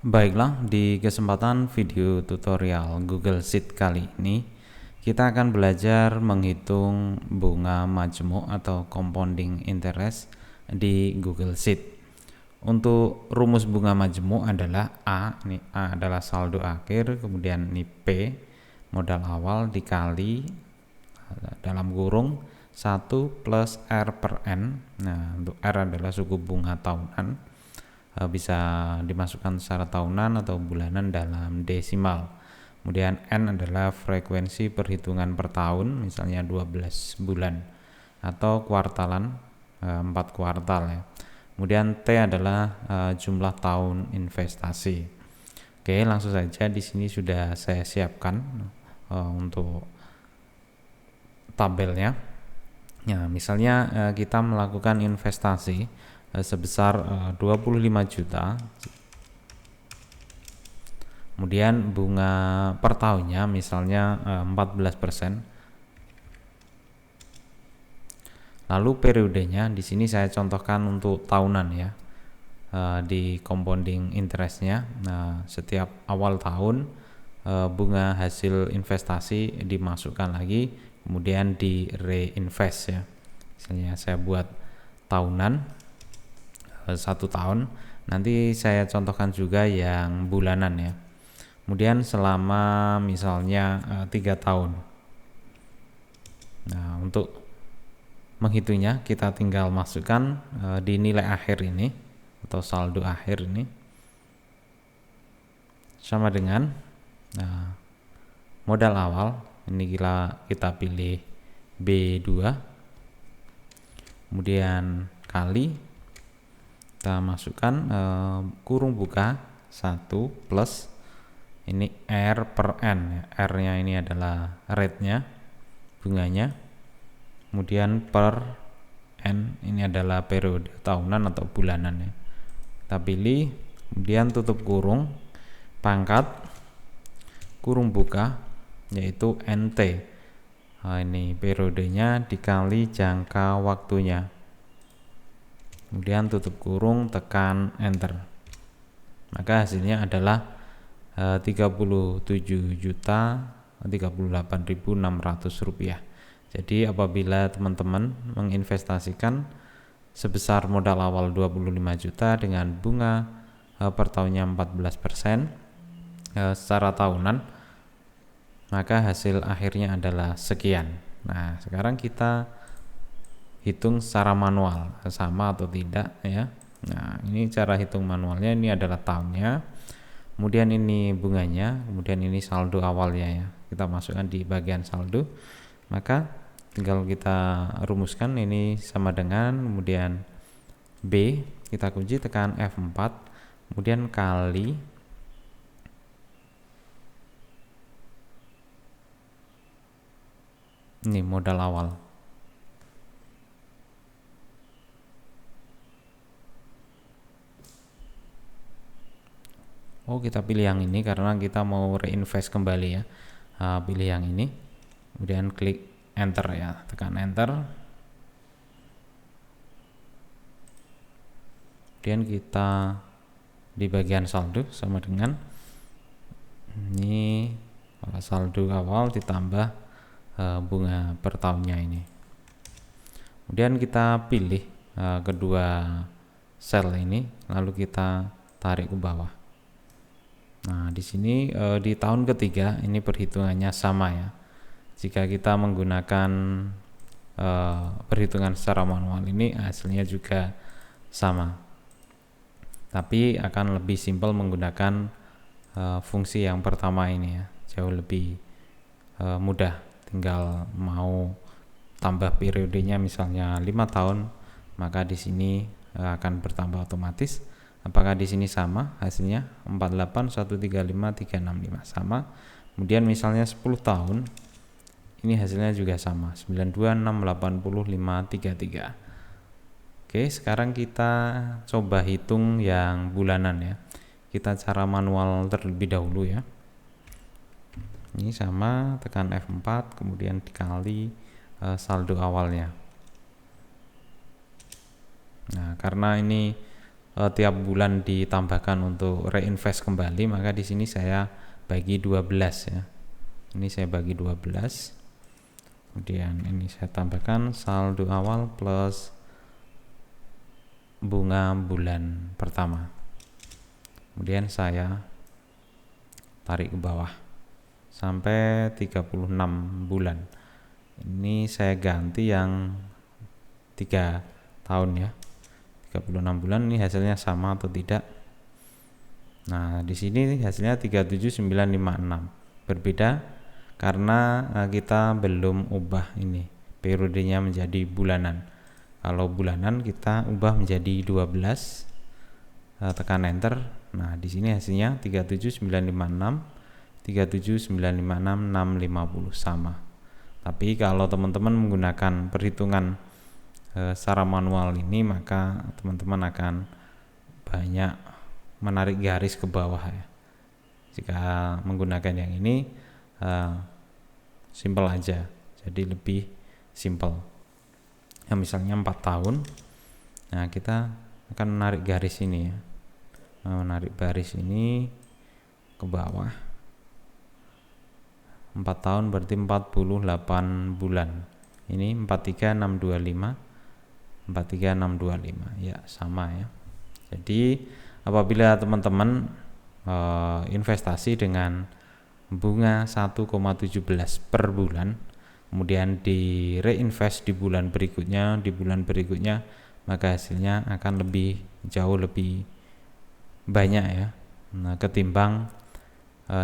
Baiklah, di kesempatan video tutorial Google Sheet kali ini kita akan belajar menghitung bunga majemuk atau compounding interest di Google Sheet. Untuk rumus bunga majemuk adalah ini A adalah saldo akhir, kemudian ini P modal awal dikali dalam kurung 1 plus R per N. Nah, untuk R adalah suku bunga tahunan, bisa dimasukkan secara tahunan atau bulanan dalam desimal. Kemudian N adalah frekuensi perhitungan per tahun, misalnya 12 bulan atau kuartalan, 4 kuartal ya. Kemudian T adalah jumlah tahun investasi. Oke, langsung saja di sini sudah saya siapkan untuk tabelnya. Ya, misalnya kita melakukan investasi sebesar 25 juta. Kemudian bunga per tahunnya misalnya 14%. Lalu periodenya di sini saya contohkan untuk tahunan ya. Di compounding interestnya, nah setiap awal tahun bunga hasil investasi dimasukkan lagi, kemudian di reinvest ya. Misalnya saya buat tahunan 1 tahun, nanti saya contohkan juga yang bulanan ya. Kemudian selama misalnya 3 tahun. Nah, untuk menghitungnya kita tinggal masukkan di nilai akhir ini atau saldo akhir ini sama dengan modal awal ini kita pilih B2, kemudian kali kita masukkan kurung buka 1 plus ini R per N ya. R nya ini adalah rate-nya, bunganya, kemudian per N ini adalah periode tahunan atau bulanan ya. Kita pilih, kemudian tutup kurung, pangkat kurung buka yaitu NT. Ini periodenya dikali jangka waktunya, kemudian tutup kurung, tekan enter, maka hasilnya adalah 37.038.600 rupiah. Jadi apabila teman-teman menginvestasikan sebesar modal awal 25 juta dengan bunga per tahunnya 14% secara tahunan, maka hasil akhirnya adalah sekian. Nah, sekarang kita hitung secara manual sama atau tidak ya. Nah, ini cara hitung manualnya, ini adalah tahunnya, kemudian ini bunganya, kemudian ini saldo awalnya ya. Kita masukkan di bagian saldo, maka tinggal kita rumuskan ini sama dengan, kemudian B kita kunci, tekan F4, kemudian kali ini modal awal. Kita pilih yang ini karena kita mau reinvest kembali ya. Pilih yang ini, kemudian klik enter ya, tekan enter. Kemudian kita di bagian saldo sama dengan ini saldo awal ditambah bunga per tahunnya ini. Kemudian kita pilih kedua sel ini, lalu kita tarik ke bawah. Nah, di sini di tahun ketiga ini perhitungannya sama ya. Jika kita menggunakan perhitungan secara manual, ini hasilnya juga sama. Tapi akan lebih simpel menggunakan fungsi yang pertama ini ya. Jauh lebih mudah. Tinggal mau tambah periodenya misalnya 5 tahun, maka di sini akan bertambah otomatis. Apakah di sini sama hasilnya 48135365 sama. Kemudian misalnya 10 tahun, ini hasilnya juga sama 9268533. Oke, sekarang kita coba hitung yang bulanan ya. Kita cara manual terlebih dahulu ya. Ini sama, tekan F4, kemudian dikali saldo awalnya. Nah, karena ini tiap bulan ditambahkan untuk reinvest kembali, maka di sini saya bagi 12 ya. Ini saya bagi 12. Kemudian ini saya tambahkan saldo awal plus bunga bulan pertama. Kemudian saya tarik ke bawah sampai 36 bulan. Ini saya ganti yang 3 tahun ya. 36 bulan ini hasilnya sama atau tidak. Nah, di sini hasilnya 37956. Berbeda karena kita belum ubah ini periodenya menjadi bulanan. Kalau bulanan kita ubah menjadi 12, tekan enter. Nah, di sini hasilnya 37956, 37956, 650 sama. Tapi kalau teman-teman menggunakan perhitungan secara manual ini, maka teman-teman akan banyak menarik garis ke bawah ya. Jika menggunakan yang ini simple aja, jadi lebih simple. Nah, misalnya 4 tahun, nah kita akan menarik garis ini ya, menarik garis ini ke bawah. 4 tahun berarti 48 bulan. Ini 43625, 43625 ya, sama ya. Jadi apabila teman-teman investasi dengan bunga 1,17 per bulan, kemudian di reinvest di bulan berikutnya, maka hasilnya akan jauh lebih banyak ya, ketimbang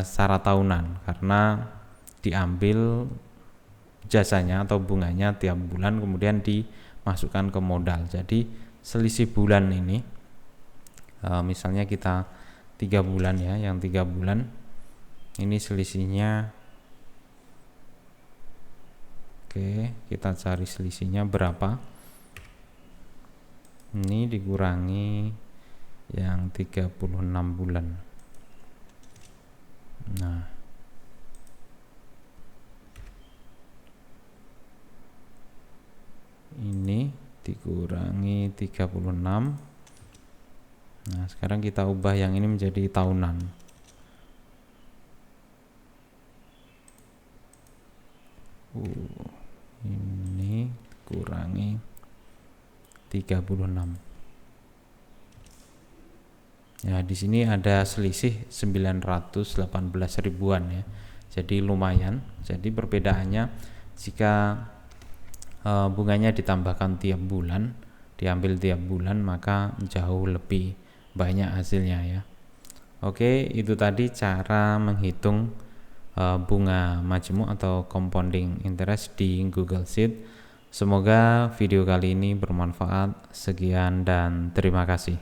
secara tahunan, karena diambil jasanya atau bunganya tiap bulan kemudian dimasukkan ke modal. Jadi selisih bulan ini, misalnya kita 3 bulan ya, yang 3 bulan ini selisihnya, oke, kita cari selisihnya berapa. Ini dikurangi yang 36 bulan. Nah, ini dikurangi 36. Nah, sekarang kita ubah yang ini menjadi tahunan. Ini kurangi 36. Ya, di sini ada selisih 918 ribuan ya. Jadi lumayan. Jadi perbedaannya jika bunganya ditambahkan tiap bulan, diambil tiap bulan, maka jauh lebih banyak hasilnya ya. Oke, itu tadi cara menghitung bunga majemuk atau compounding interest di Google Sheet. Semoga video kali ini bermanfaat. Sekian dan terima kasih.